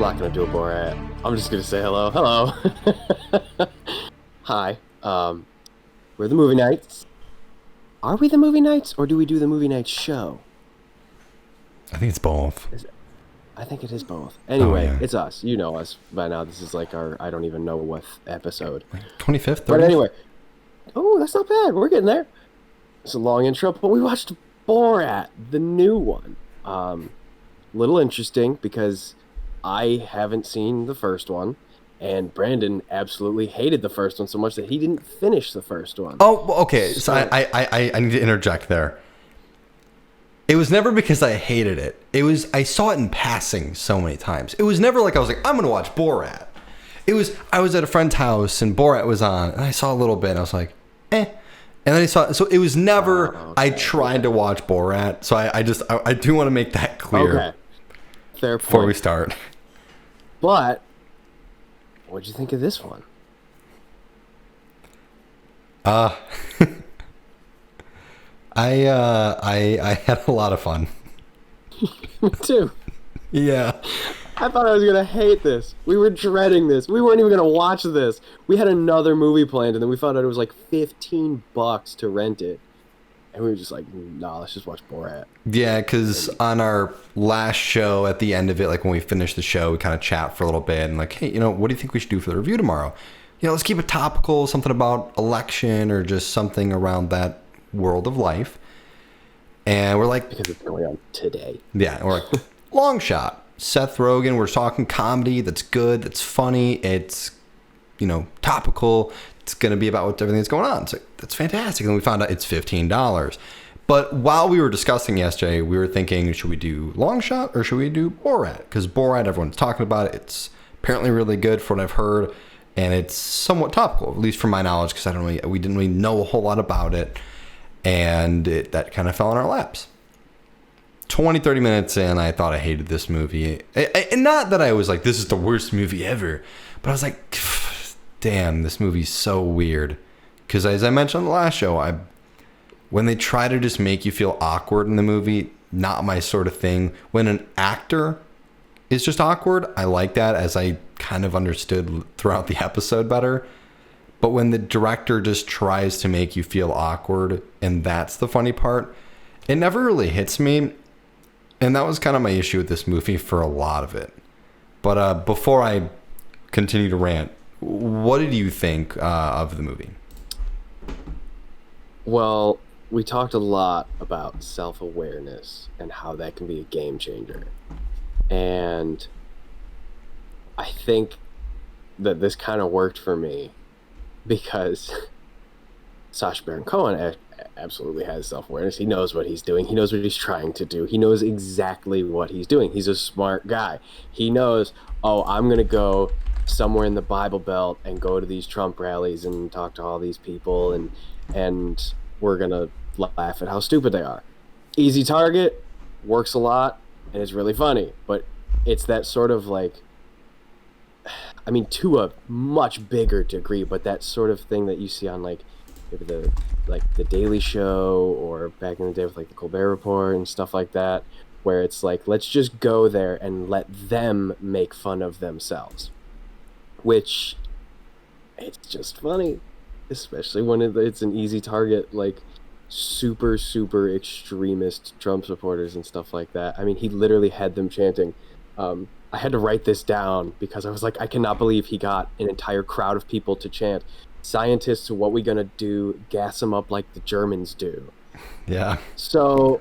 not gonna do a Borat. I'm just gonna say hello. Hello. Hi. We're the Movie Nights. Are we the Movie Nights, or do we do the Movie Nights show? I think it's both. I think it is both. Anyway, yeah. It's us. You know us by now. This is like our I don't even know what episode. 25th, 30th? But anyway. Oh, that's not bad. We're getting there. It's a long intro, but we watched Borat, the new one. Little interesting because I haven't seen the first one, and Brandon absolutely hated the first one so much that he didn't finish the first one. Oh, okay. So I need to interject there. It was never because I hated it. It was I saw it in passing so many times. It was never like I was like, I'm going to watch Borat. It was I was at a friend's house and Borat was on, and I saw a little bit, and I was like, eh. And then I saw, so it was never, I tried to watch Borat. So I do want to make that clear. Okay. Fair point. Before we start. But, what'd you think of this one? I had a lot of fun. Me too. Yeah. I thought I was going to hate this. We were dreading this. We weren't even going to watch this. We had another movie planned, and then we found out it was like $15 to rent it. And we were just like, nah, let's just watch Borat. Yeah, because on our last show, at the end of it, like when we finished the show, we kind of chat for a little bit and like, hey, what do you think we should do for the review tomorrow? Let's keep it topical, something about election or just something around that world of life. And we're like... Because it's going on today. Yeah, and we're like, long shot. Seth Rogen, we're talking comedy that's good, that's funny, it's, topical, it's going to be about everything that's going on. So that's fantastic. And we found out it's $15. But while we were discussing yesterday, we were thinking, should we do Long Shot or should we do Borat? Because Borat, everyone's talking about it. It's apparently really good from what I've heard. And it's somewhat topical, at least from my knowledge, because we didn't really know a whole lot about it. And that kind of fell in our laps. 20-30 minutes in, I thought I hated this movie. And not that I was like, this is the worst movie ever. But I was like, damn, this movie's so weird. Because as I mentioned on the last show, when they try to just make you feel awkward in the movie, not my sort of thing. When an actor is just awkward, I like that, as I kind of understood throughout the episode better. But when the director just tries to make you feel awkward, and that's the funny part, it never really hits me. And that was kind of my issue with this movie for a lot of it. But before I continue to rant, what did you think of the movie? Well, we talked a lot about self-awareness and how that can be a game changer. And I think that this kind of worked for me because Sacha Baron Cohen absolutely has self-awareness. He knows what he's doing. He knows what he's trying to do. He knows exactly what he's doing. He's a smart guy. He knows, I'm going to go somewhere in the Bible Belt and go to these Trump rallies and talk to all these people, and we're going to laugh at how stupid they are. Easy target, works a lot, and it's really funny. But it's that sort of like, to a much bigger degree, but that sort of thing that you see on maybe the Daily Show, or back in the day with the Colbert Report and stuff like that, where it's like, let's just go there and let them make fun of themselves, which it's just funny, especially when it's an easy target, like super extremist Trump supporters and stuff like that. He literally had them chanting. I had to write this down because I was like, I cannot believe he got an entire crowd of people to chant, "Scientists, what we gonna do? Gas them up like the Germans do." Yeah. So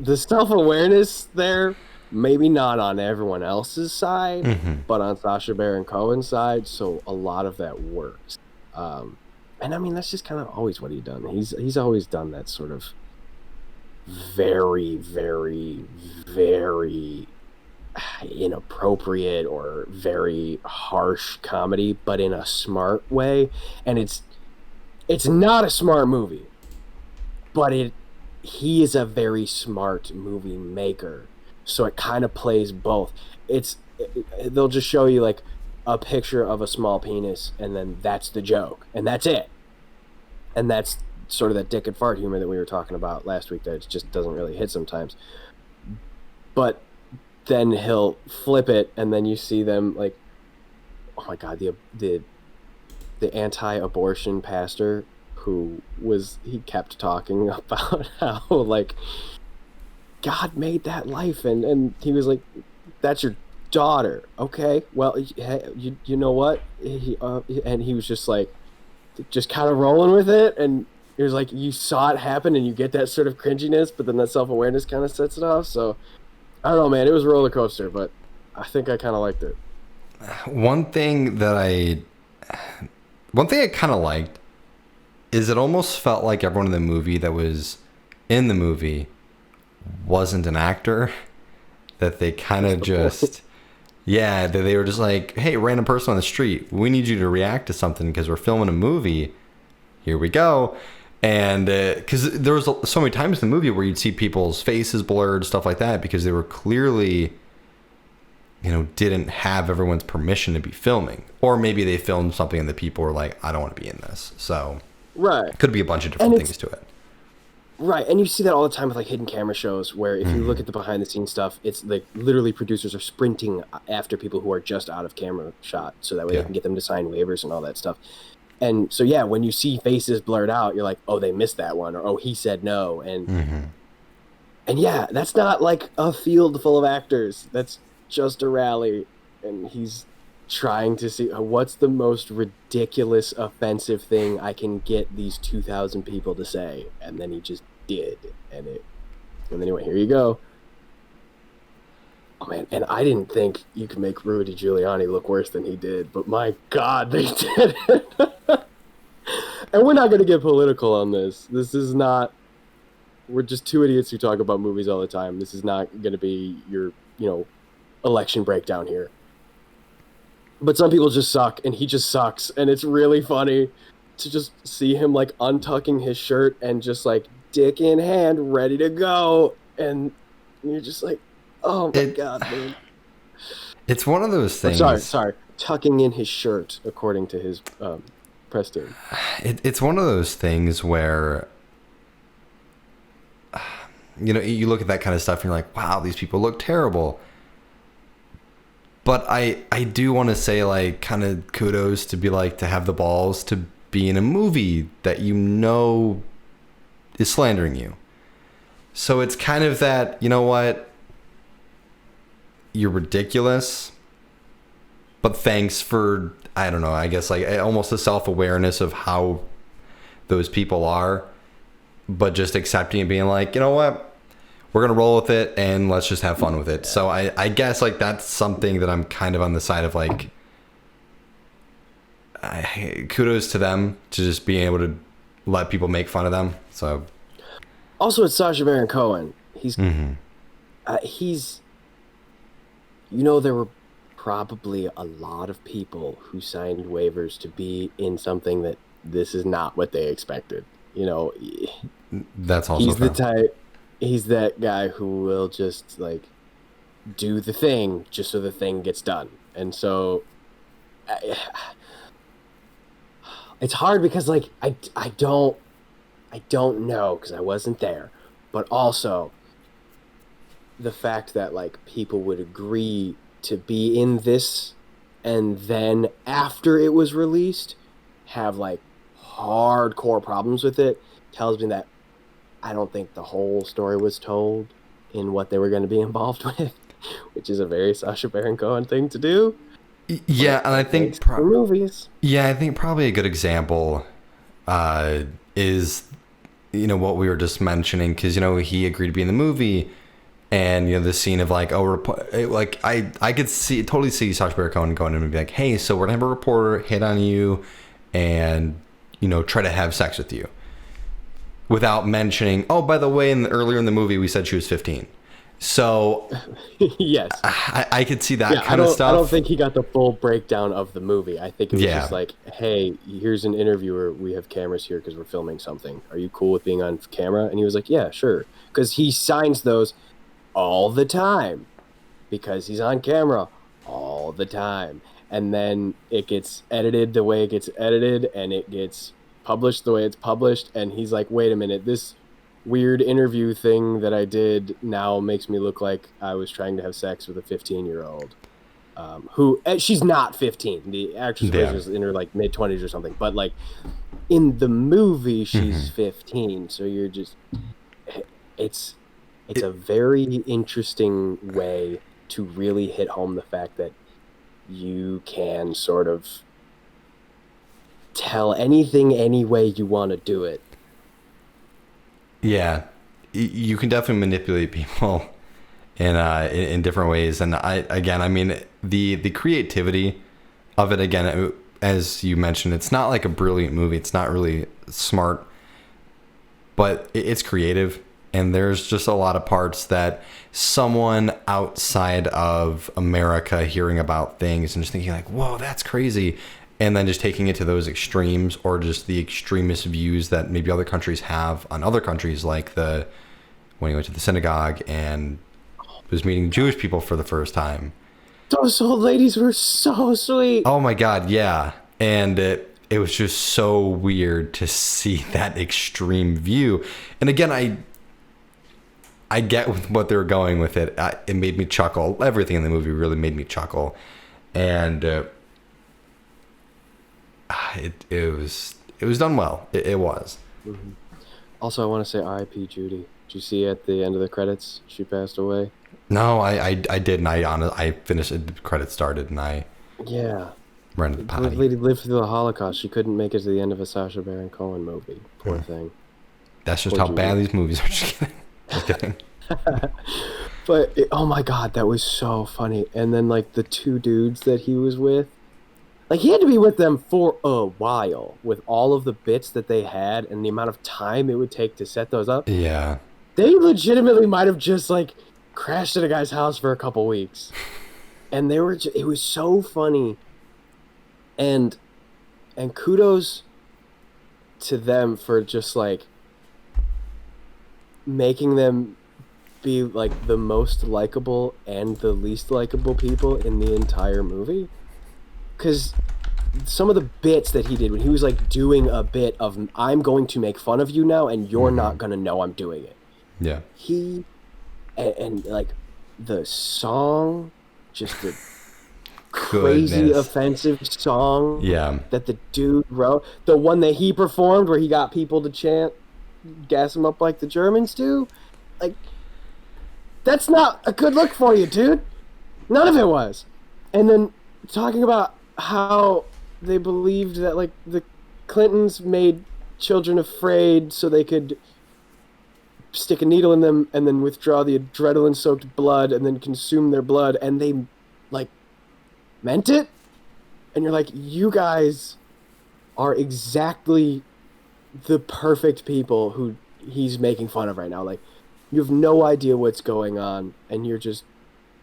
the self-awareness there, maybe not on everyone else's side, but on Sacha Baron Cohen's side. So a lot of that works. And that's just kind of always what he's done. He's always done that sort of very, very, very inappropriate or very harsh comedy, but in a smart way. And it's not a smart movie, but he is a very smart movie maker, so it kind of plays both. They'll just show you like a picture of a small penis, and then that's the joke, and that's it. And that's sort of that dick and fart humor that we were talking about last week that just doesn't really hit sometimes. But then he'll flip it, and then you see them like, oh my god, the anti-abortion pastor he kept talking about how like God made that life, and he was like, that's your daughter, okay? Well, you know what? And he was just like, just kind of rolling with it, and it was like you saw it happen, and you get that sort of cringiness, but then that self-awareness kind of sets it off. So I don't know, man. It was a roller coaster, but I think I kind of liked it. One thing I kind of liked is it almost felt like everyone in the movie that was in the movie wasn't an actor, that they kind of just, yeah, that they were just like, hey, random person on the street, we need you to react to something because we're filming a movie. Here we go. And because there was so many times in the movie where you'd see people's faces blurred, stuff like that, because they were clearly, didn't have everyone's permission to be filming. Or maybe they filmed something and the people were like, I don't want to be in this. So right, could be a bunch of different things to it. Right, and you see that all the time with like hidden camera shows where if you look at the behind the scenes stuff, it's like literally producers are sprinting after people who are just out of camera shot so that way they can get them to sign waivers and all that stuff. And so yeah, when you see faces blurred out, you're like, oh, they missed that one, or oh, he said no. And yeah, that's not like a field full of actors. That's just a rally, and he's trying to see what's the most ridiculous, offensive thing I can get these 2,000 people to say, and then he just did, and then he went, here you go. Oh man, and I didn't think you could make Rudy Giuliani look worse than he did, but my God, they did it. And we're not going to get political on this. This is not. We're just two idiots who talk about movies all the time. This is not going to be your, election breakdown here. But some people just suck, and he just sucks, and it's really funny to just see him like untucking his shirt and just like dick in hand, ready to go, and you're just like, oh my God, man. It's one of those things. Sorry, tucking in his shirt, according to his press team. It's one of those things where, you look at that kind of stuff and you're like, wow, these people look terrible. But I do want to say, like, kind of kudos to be like, to have the balls to be in a movie that is slandering you. So it's kind of that, you know what? You're ridiculous. But thanks for, I don't know, I guess like almost a self-awareness of how those people are. But just accepting and being like, you know what? We're going to roll with it and let's just have fun with it. So I guess like that's something that I'm kind of on the side of like, kudos to them to just being able to let people make fun of them. So also it's Sacha Baron Cohen. He's, there were probably a lot of people who signed waivers to be in something that this is not what they expected. That's also he's fair. The type. He's that guy who will just like do the thing just so the thing gets done. And so it's hard because like I don't know because I wasn't there, but also the fact that like people would agree to be in this and then after it was released have like hardcore problems with it tells me that I don't think the whole story was told in what they were going to be involved with, which is a very Sacha Baron Cohen thing to do. Yeah, and I think movies. Yeah, I think probably a good example is what we were just mentioning because he agreed to be in the movie, and the scene of like I could totally see Sacha Baron Cohen going in and be like, hey, so we're gonna have a reporter hit on you, and try to have sex with you. Without mentioning, oh, by the way, earlier in the movie, we said she was 15. So, yes, I could see that kind of stuff. I don't think he got the full breakdown of the movie. I think it was just like, hey, here's an interviewer. We have cameras here because we're filming something. Are you cool with being on camera? And he was like, yeah, sure. Because he signs those all the time because he's on camera all the time. And then it gets edited the way it gets edited and it gets published the way it's published, and he's like, wait a minute, this weird interview thing that I did now makes me look like I was trying to have sex with a 15-year-old. Who she's not 15. The actress Yeah. is in her like mid-20s or something. But like in the movie, she's 15. So you're just it's a very interesting way to really hit home the fact that you can sort of tell anything any way you want to do it. Yeah, you can definitely manipulate people in different ways, and I mean, the creativity of it, again, as you mentioned, it's not like a brilliant movie. It's not really smart, but it's creative, and there's just a lot of parts that someone outside of America hearing about things and just thinking like, whoa, that's crazy. And then just taking it to those extremes, or just the extremist views that maybe other countries have on other countries, like when he went to the synagogue and was meeting Jewish people for the first time. Those old ladies were so sweet. Oh my God, yeah. And it was just so weird to see that extreme view. And again, I get what they were going with it. It made me chuckle. Everything in the movie really made me chuckle. And it was done well. It was. Mm-hmm. Also, I want to say R.I.P. Judy. Did you see at the end of the credits she passed away? No, I didn't. I finished it. The credits started and I ran to the The potty. lady lived through the Holocaust. She couldn't make it to the end of a Sacha Baron Cohen movie. Poor thing. That's just Poor how Judy. bad these movies are. Just kidding. Just kidding. But oh my God, that was so funny. And then like the two dudes that he was with, like he had to be with them for a while with all of the bits that they had and the amount of time it would take to set those up. Yeah. They legitimately might have just like crashed at a guy's house for a couple weeks. And they were it was so funny. And kudos to them for just like making them be like the most likable and the least likable people in the entire movie. Because some of the bits that he did when he was like doing a bit of I'm going to make fun of you now and you're not going to know I'm doing it. Yeah. He and like the song, just the crazy Goodness. offensive song Yeah. that the dude wrote, the one that he performed where he got people to chant gas him up like the Germans do, like that's not a good look for you, dude. None of it was. And then talking about how they believed that like the Clintons made children afraid so they could stick a needle in them and then withdraw the adrenaline soaked blood and then consume their blood, and they like meant it. And you're like, you guys are exactly the perfect people who he's making fun of right now. Like, you have no idea what's going on, and you're just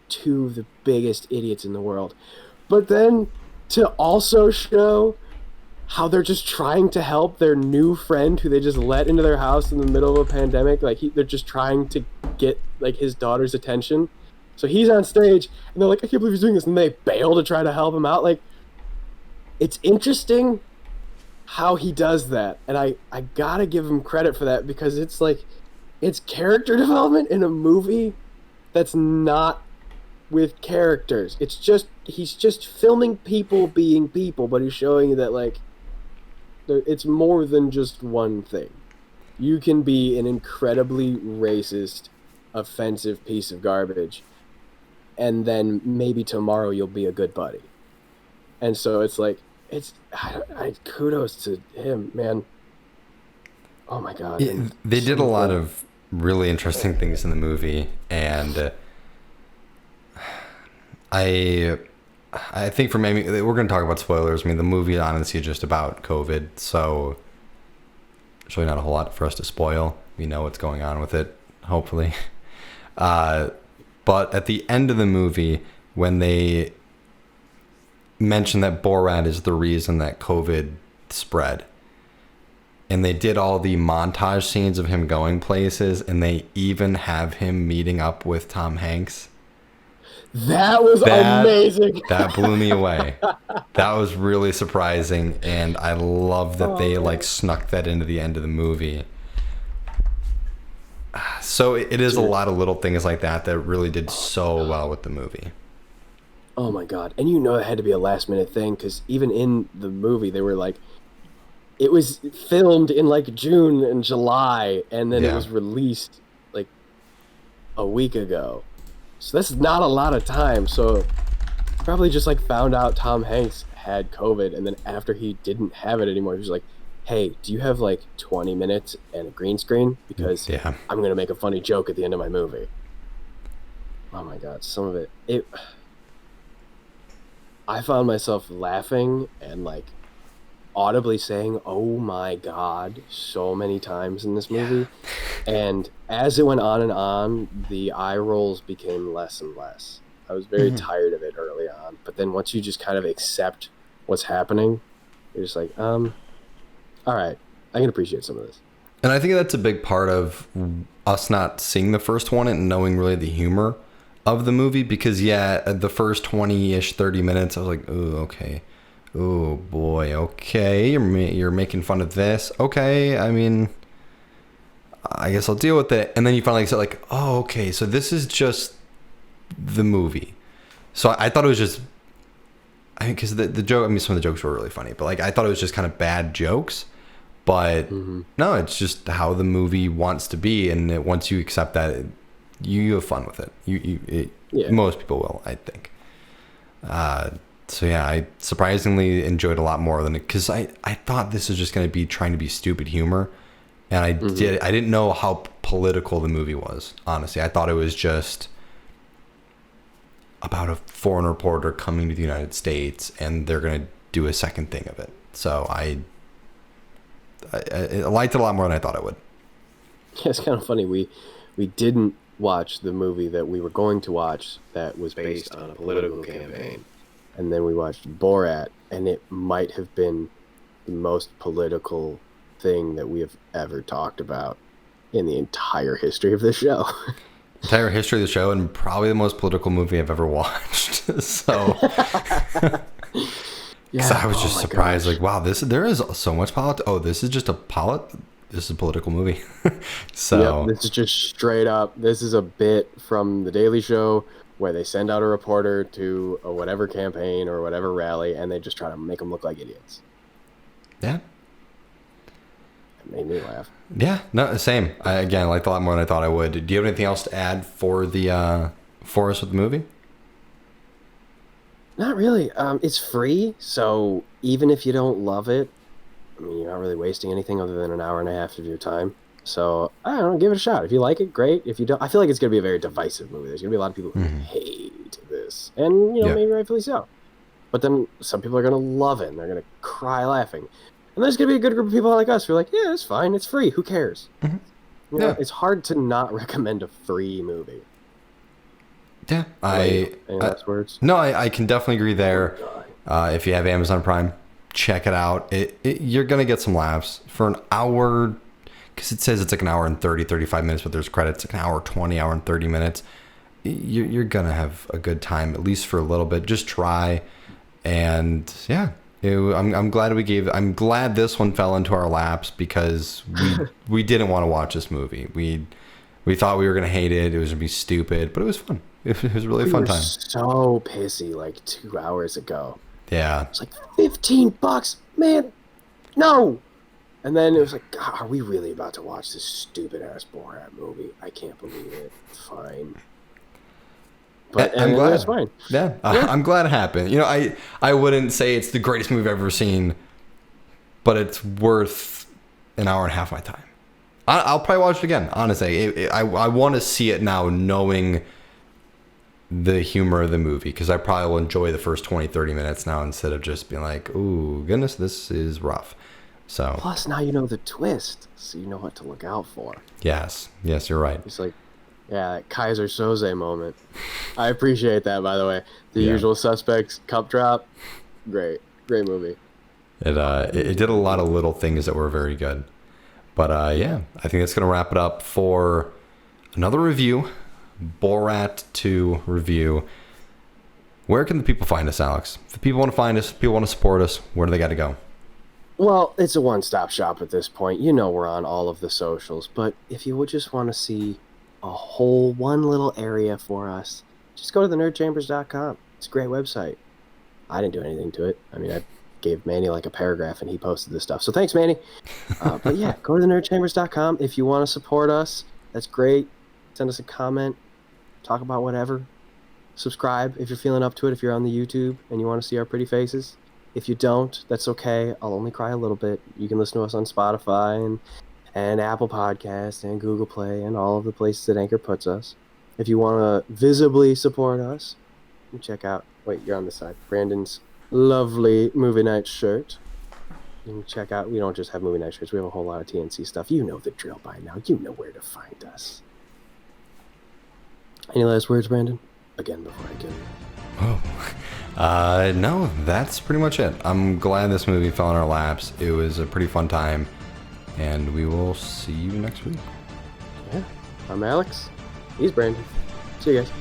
two of the biggest idiots in the world. But then to also show how they're just trying to help their new friend who they just let into their house in the middle of a pandemic. Like, they're just trying to get like his daughter's attention. So he's on stage, and they're like, I can't believe he's doing this. And they bail to try to help him out. Like, it's interesting how he does that. And I gotta give him credit for that, because it's like, it's character development in a movie that's not with characters. It's just, he's just filming people being people, but he's showing you that like, it's more than just one thing. You can be an incredibly racist, offensive piece of garbage, and then maybe tomorrow you'll be a good buddy. And so it's like, I kudos to him, man. Oh my God. Yeah, they did a lot of really interesting things in the movie, and I think for maybe we're going to talk about spoilers. I mean, the movie honestly is just about COVID, so there's really not a whole lot for us to spoil. We know what's going on with it, hopefully. But at the end of the movie, when they mention that Borat is the reason that COVID spread, and they did all the montage scenes of him going places, and they even have him meeting up with Tom Hanks. That was amazing. That blew me away. That was really surprising, and I love that they like snuck that into the end of the movie. So it is a lot of little things like that that really did so well with the movie. Oh my god! And it had to be a last minute thing because even in the movie they were like, it was filmed in like June and July, and then it was released like a week ago. So that's not a lot of time. So probably just like found out Tom Hanks had COVID, and then after he didn't have it anymore, he was like, "Hey, do you have like 20 minutes and a green screen? Because I'm gonna make a funny joke at the end of my movie." Oh my god, some of it. I found myself laughing and like audibly saying, "Oh my god," so many times in this movie. And as it went on, the eye rolls became less and less. I was very tired of it early on, but then once you just kind of accept what's happening, you're just like, all right, I can appreciate some of this. And I think that's a big part of us not seeing the first one and knowing really the humor of the movie, because the first 20-ish 30 minutes I was like, oh, okay, oh boy, okay, you're making fun of this, okay, I mean, I guess I'll deal with it. And then you finally say like, oh, okay, so this is just the movie. So I thought it was just, I mean, because the joke, I mean, some of the jokes were really funny, but like I thought it was just kind of bad jokes. But no, it's just how the movie wants to be, and once you accept that, you have fun with it. Most people will, I think. So yeah, I surprisingly enjoyed a lot more than it, because I thought this was just going to be trying to be stupid humor, and I didn't know how political the movie was. Honestly, I thought it was just about a foreign reporter coming to the United States, and they're going to do a second thing of it. So I liked it a lot more than I thought I would. Yeah, it's kind of funny. We didn't watch the movie that we were going to watch that was based on a political campaign. And then we watched Borat, and it might have been the most political thing that we have ever talked about in the entire history of the show. Entire history of the show, and probably the most political movie I've ever watched. So... Because I was just surprised, like, wow, there is so much politics. Oh, this is just this is a political movie. So this is just straight up. This is a bit from The Daily Show where they send out a reporter to a whatever campaign or whatever rally, and they just try to make them look like idiots. Yeah. It made me laugh. Yeah, no, same. I liked a lot more than I thought I would. Do you have anything else to add for us with the movie? Not really. It's free, so even if you don't love it, I mean, you're not really wasting anything other than an hour and a half of your time. So, I don't know, give it a shot. If you like it, great. If you don't, I feel like it's going to be a very divisive movie. There's going to be a lot of people who hate this, and, maybe rightfully so. But then some people are going to love it, and they're going to cry laughing. And there's going to be a good group of people like us who are like, yeah, it's fine, it's free, who cares? You know, it's hard to not recommend a free movie. Yeah, any last words? No, I can definitely agree there. If you have Amazon Prime, check it out. You're gonna get some laughs for an hour, because it says it's like an hour and 35 minutes, but there's credits like an hour 20, hour and 30 minutes. You're gonna have a good time, at least for a little bit. Just try, and yeah, I'm glad this one fell into our laps, because we didn't want to watch this movie. We thought we were gonna hate it. It was gonna be stupid, but it was fun. It was really a fun time. So pissy like 2 hours ago. Yeah. It's like $15, man. No. And then it was like, God, are we really about to watch this stupid ass Borat movie? I can't believe it. Fine. But I'm glad. It's fine. Yeah. I'm glad it happened. I wouldn't say it's the greatest movie I've ever seen, but it's worth an hour and a half of my time. I'll probably watch it again, honestly. I want to see it now, knowing the humor of the movie, because I probably will enjoy the first 20-30 minutes now, instead of just being like, ooh, goodness, this is rough. So plus now you know the twist, so you know what to look out for. Yes, you're right. It's like, yeah, that Kaiser Soze moment. I appreciate that, by the way. The Usual Suspects cup drop, great movie. It did a lot of little things that were very good. But I think that's gonna wrap it up for another review. Borat 2 review. Where can the people find us, Alex? If the people want to find us, if people want to support us, where do they got to go? Well, it's a one-stop shop at this point. We're on all of the socials. But if you would just want to see a whole one little area for us, just go to thenerdchambers.com. It's a great website. I didn't do anything to it. I mean, I gave Manny like a paragraph and he posted this stuff. So thanks, Manny. But yeah, go to thenerdchambers.com. If you want to support us, that's great. Send us a comment. Talk about whatever. Subscribe if you're feeling up to it, if you're on the YouTube and you want to see our pretty faces. If you don't, that's okay. I'll only cry a little bit. You can listen to us on Spotify and Apple Podcasts and Google Play and all of the places that Anchor puts us. If you want to visibly support us, you can check out, wait, you're on the side, Brandon's lovely movie night shirt. You can check out, we don't just have movie night shirts, we have a whole lot of TNC stuff. You know the drill by now. You know where to find us. Any last words, Brandon? Again, before I kill you. Oh, no, that's pretty much it. I'm glad this movie fell in our laps. It was a pretty fun time, and we will see you next week. Yeah, I'm Alex. He's Brandon. See you guys.